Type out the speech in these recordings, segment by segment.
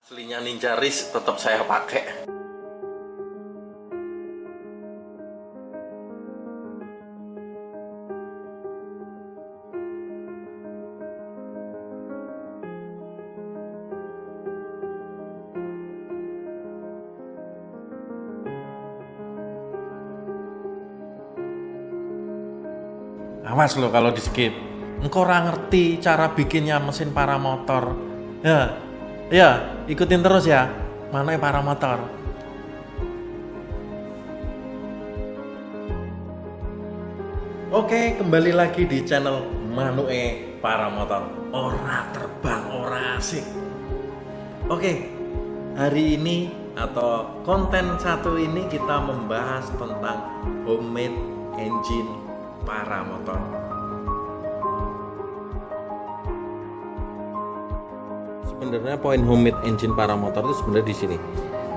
Aslinya Ninja Race tetap saya pakai. Awas lo kalau di skip. Engkau orang ngerti cara bikinnya mesin paramotor. Ya, ikutin terus ya. Mana paramotor? Oke, kembali lagi di channel Manue Paramotor. Ora terbang, ora asik. Oke, hari ini atau konten satu ini kita membahas tentang homemade engine paramotor. Sebenarnya poin homemade engine paramotor itu sebenarnya di sini.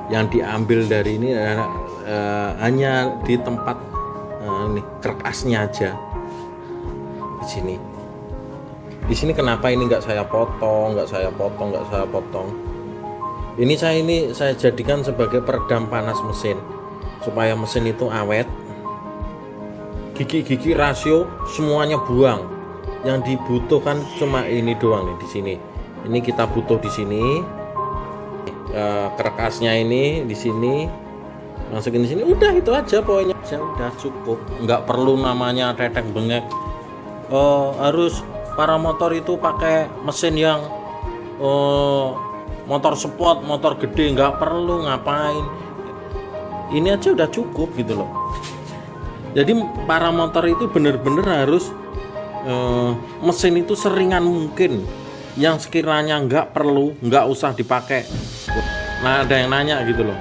Yang diambil dari ini adalah hanya di tempat ini kerkasnya aja. Di sini. Di sini kenapa ini nggak saya potong? Ini saya jadikan sebagai peredam panas mesin supaya mesin itu awet. Gigi-gigi rasio semuanya buang. Yang dibutuhkan cuma ini doang nih di sini. Ini kita butuh di sini. Kerkasnya ini di sini. Masukin di sini. Udah itu aja poinnya. Udah cukup. Nggak perlu namanya tetek bengek. Harus paramotor itu pakai mesin yang motor sport, motor gede, nggak perlu ngapain. Ini aja udah cukup gitu loh. Jadi paramotor itu bener-bener harus mesin itu seringan mungkin. Yang sekiranya nggak perlu, nggak usah dipakai. Nah ada yang nanya gitu loh,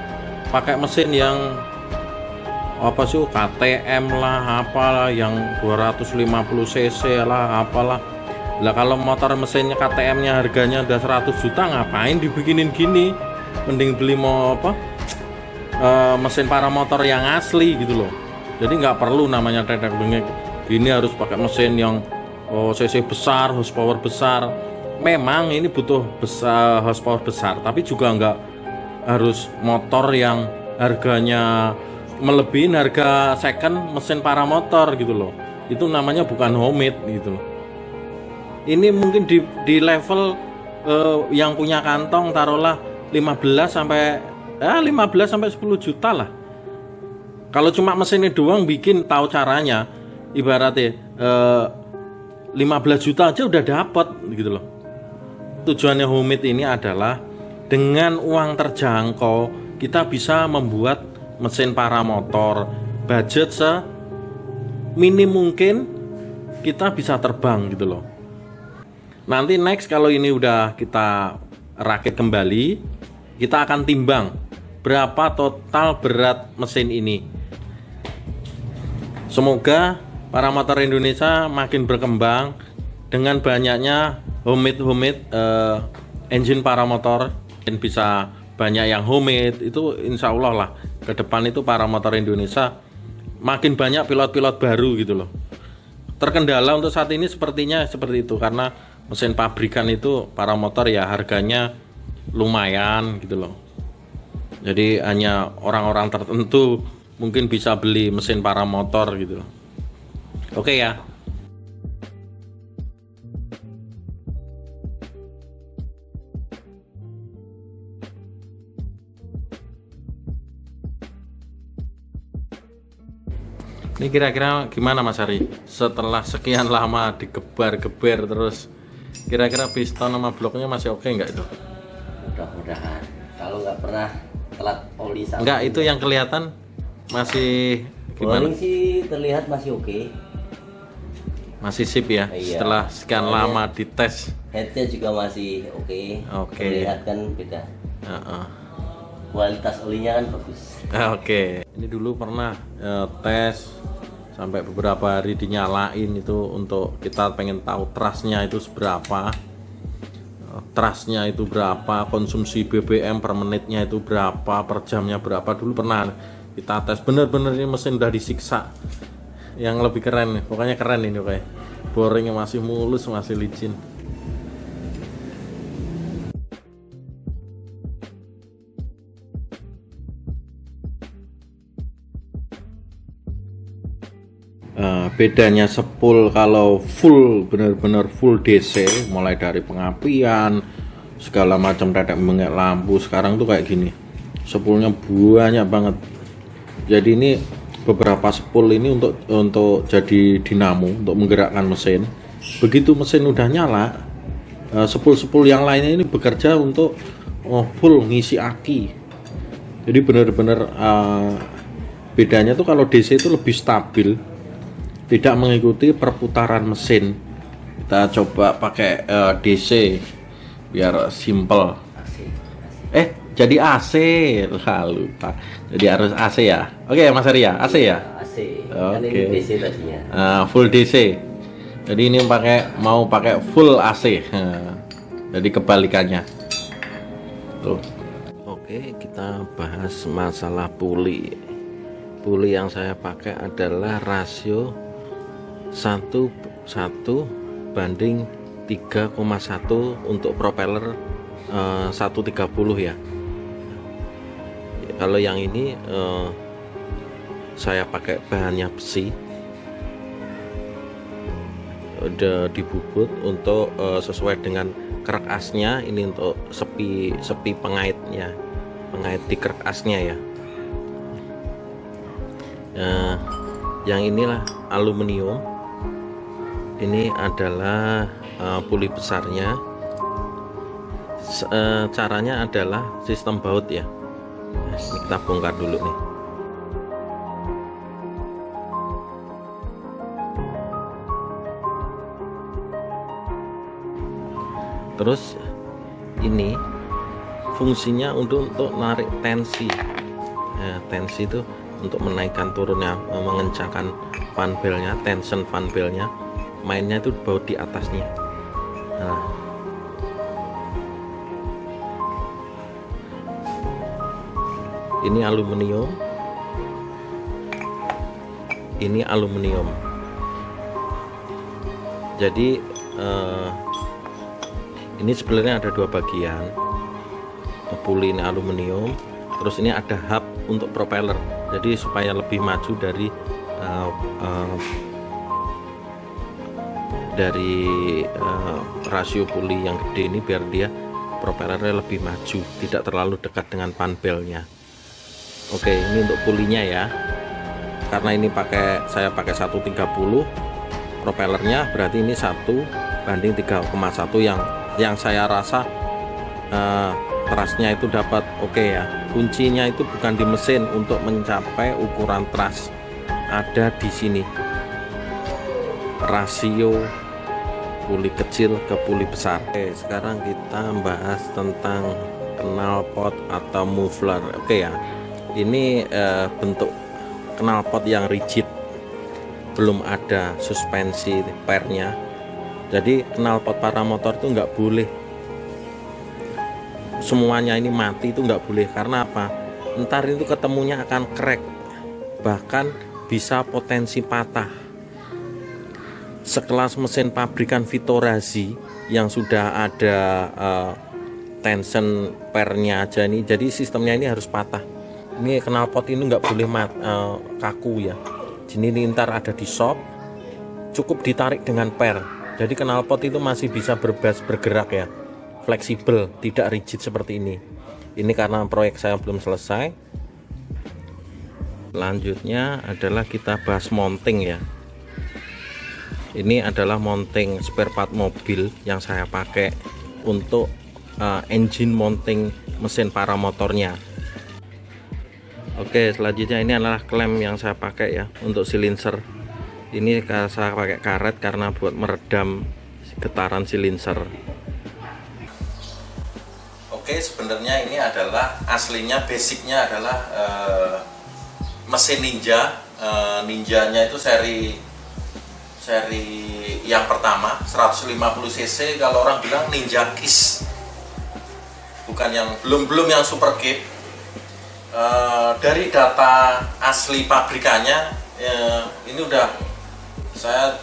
pakai mesin yang apa sih, KTM lah, apalah, yang 250 cc lah, apalah. Lah kalau motor mesinnya KTM-nya harganya udah 100 juta, ngapain dibikinin gini? Mending beli mesin paramotor yang asli gitu loh. Jadi nggak perlu namanya tetek bengek. Ini harus pakai mesin yang cc besar, horsepower besar. Memang ini butuh besar, horsepower besar, tapi juga nggak harus motor yang harganya melebihi harga second mesin paramotor gitu loh. Itu namanya bukan homemade gitu loh. Ini mungkin di level yang punya kantong taruhlah 15 sampai 10 juta lah. Kalau cuma mesinnya doang bikin tahu caranya, ibaratnya 15 juta aja udah dapet gitu loh. Tujuannya homemade ini adalah dengan uang terjangkau kita bisa membuat mesin paramotor budget seminim mungkin, kita bisa terbang gitu loh. Nanti next kalau ini udah kita rakit kembali, kita akan timbang berapa total berat mesin ini. Semoga paramotor Indonesia makin berkembang dengan banyaknya homemade engine paramotor, dan bisa banyak yang homemade. Itu insya Allah lah ke depan itu paramotor Indonesia makin banyak pilot-pilot baru gitu loh. Terkendala untuk saat ini sepertinya seperti itu, karena mesin pabrikan itu paramotor ya harganya lumayan gitu loh. Jadi hanya orang-orang tertentu mungkin bisa beli mesin paramotor gitu loh. Oke ya. Ini kira-kira gimana Mas Ari? Setelah sekian lama digebar-geber terus, kira-kira piston sama bloknya masih oke nggak itu? Mudah-mudahan. Kalau nggak pernah telat oli sama. Nggak, itu yang kelihatan masih gimana? Bowling sih terlihat masih oke. Masih sip ya? Iya. Setelah sekian lama dites. Headnya juga masih oke. Oke. Terlihat kan beda. Kualitas olinya kan bagus. Oke. Ini dulu pernah tes sampai beberapa hari dinyalain itu untuk kita pengen tahu trasnya itu seberapa. Trasnya itu berapa, konsumsi BBM per menitnya itu berapa, per jamnya berapa. Dulu pernah kita tes, bener-bener ini mesin udah disiksa. Yang lebih keren nih, pokoknya keren ini kayak boringnya masih mulus, masih licin. bedanya spool kalau full, benar-benar full DC, mulai dari pengapian segala macam, tetek bengek lampu, sekarang tuh kayak gini, spoolnya banyak banget. Jadi ini beberapa spool ini untuk jadi dinamo untuk menggerakkan mesin. Begitu mesin udah nyala, spool-spool yang lainnya ini bekerja untuk full ngisi aki. Jadi benar-benar bedanya tuh kalau DC itu lebih stabil, tidak mengikuti perputaran mesin. Kita coba pakai DC biar simple. Jadi AC lalu Pak. Jadi harus AC ya. Oke Mas Arya, AC ya. AC. Kan Oke. ini DC tadinya. Full DC. Jadi ini mau pakai full AC. Jadi kebalikannya. Tuh. Oke, kita bahas masalah puli. Puli yang saya pakai adalah rasio 1:1 banding 3,1 untuk propeller 130 ya. Kalau yang ini saya pakai bahannya besi, udah dibubut untuk sesuai dengan kerak asnya. Ini untuk sepi pengaitnya, pengait di kerak asnya ya. Yang inilah aluminium. Ini adalah puli besarnya. Caranya adalah sistem baut ya. Ini kita bongkar dulu nih. Terus ini fungsinya untuk narik tensi. Tensi itu untuk menaikkan turunnya, mengencangkan fan belnya, tension fan belnya. Mainnya itu baut di atasnya. Nah, ini aluminium, ini aluminium. Jadi ini sebenarnya ada dua bagian. Puli ini aluminium, terus ini ada hub untuk propeller. Jadi supaya lebih maju dari rasio puli yang gede ini, biar dia propellernya lebih maju, tidak terlalu dekat dengan fan belnya. Oke, ini untuk pulinya ya. Karena ini saya pakai 130 propellernya, berarti ini 1:3,1 yang saya rasa trasnya itu dapat oke ya. Kuncinya itu bukan di mesin untuk mencapai ukuran tras, ada di sini. Rasio puli kecil ke puli besar. Oke, sekarang kita bahas tentang knalpot atau muffler. Oke ya. Ini bentuk knalpot yang rigid, belum ada suspensi pernya. Jadi knalpot paramotor itu nggak boleh semuanya ini mati, itu nggak boleh. Karena apa? Ntar itu ketemunya akan crack, bahkan bisa potensi patah. Sekelas mesin pabrikan Vittorazzi yang sudah ada tension pernya aja nih, jadi sistemnya ini harus patah. Ini knalpot ini nggak boleh kaku ya. Jadi ini ntar ada di shop, cukup ditarik dengan per. Jadi knalpot itu masih bisa bergerak ya, fleksibel, tidak rigid seperti ini. Ini karena proyek saya belum selesai. Selanjutnya adalah kita bahas mounting ya. Ini adalah mounting spare part mobil yang saya pakai untuk engine mounting mesin paramotornya. Oke, selanjutnya ini adalah klem yang saya pakai ya untuk silinser. Ini saya pakai karet karena buat meredam getaran silinser. Oke, sebenarnya ini adalah aslinya, basicnya adalah mesin Ninja. Ninjanya itu seri yang pertama 150 cc. Kalau orang bilang Ninja Kiss, bukan yang belum yang Super Cape. Dari data asli pabrikannya ini udah saya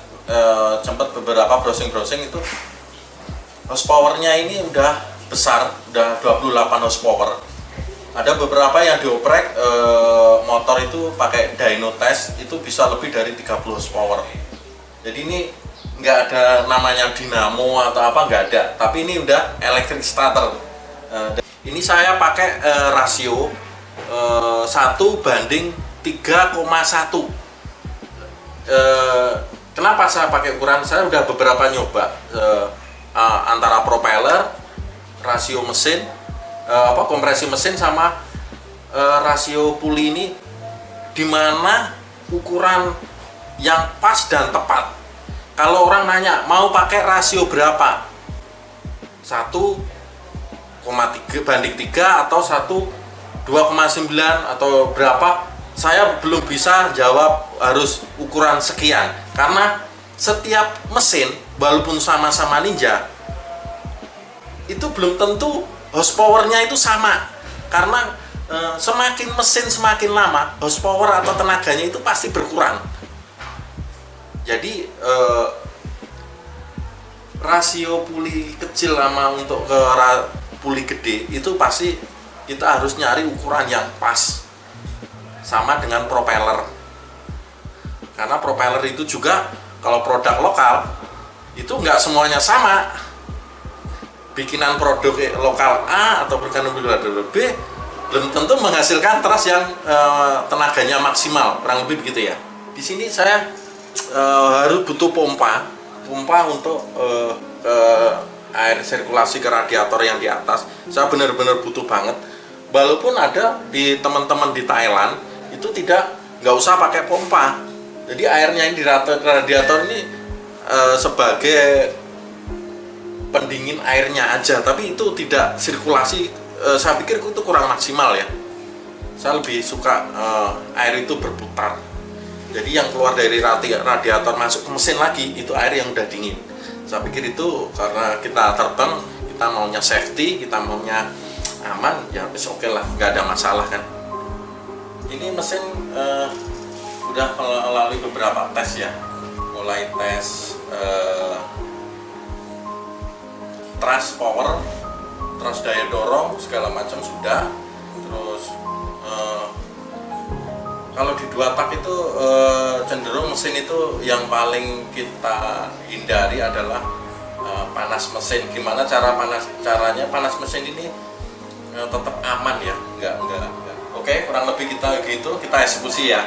sempat beberapa browsing itu, horsepowernya ini udah besar, udah 28 horsepower. Ada beberapa yang dioprek motor itu pakai dyno test itu bisa lebih dari 30 horsepower. Jadi ini nggak ada namanya dinamo atau apa, nggak ada, tapi ini udah electric starter. Ini saya pakai rasio 1:3,1. Kenapa saya pakai ukuran? Saya udah beberapa nyoba antara propeller, rasio mesin, kompresi mesin sama rasio puli ini, dimana ukuran yang pas dan tepat. Kalau orang nanya mau pakai rasio berapa, 1,3 atau 2,9 atau berapa, saya belum bisa jawab harus ukuran sekian, karena setiap mesin walaupun sama-sama Ninja itu belum tentu horsepower-nya itu sama, karena semakin mesin semakin lama horsepower atau tenaganya itu pasti berkurang. Jadi rasio puli kecil sama untuk ke puli gede itu pasti kita harus nyari ukuran yang pas. Sama dengan propeller, karena propeller itu juga kalau produk lokal itu nggak semuanya sama. Bikinan produk lokal A atau bikinan produk B belum tentu menghasilkan teras yang tenaganya maksimal, kurang lebih begitu ya. Di sini saya harus butuh pompa untuk air sirkulasi ke radiator yang di atas. Saya benar-benar butuh banget. Walaupun ada di teman-teman di Thailand itu nggak usah pakai pompa. Jadi airnya yang di radiator ini sebagai pendingin airnya aja, tapi itu tidak sirkulasi. Saya pikir itu kurang maksimal ya. Saya lebih suka air itu berputar. Jadi yang keluar dari radiator masuk ke mesin lagi itu air yang udah dingin. Saya pikir itu karena kita terbang, kita maunya safety, kita maunya aman, ya wis oke lah, nggak ada masalah kan. Ini mesin udah melalui beberapa tes ya, mulai tes thrust power, thrust daya dorong segala macam sudah. Terus kalau di 2 tak itu cenderung mesin itu yang paling kita hindari adalah panas mesin. Gimana caranya panas mesin ini tetap aman ya, enggak. Oke, kurang lebih kita gitu, kita eksekusi ya.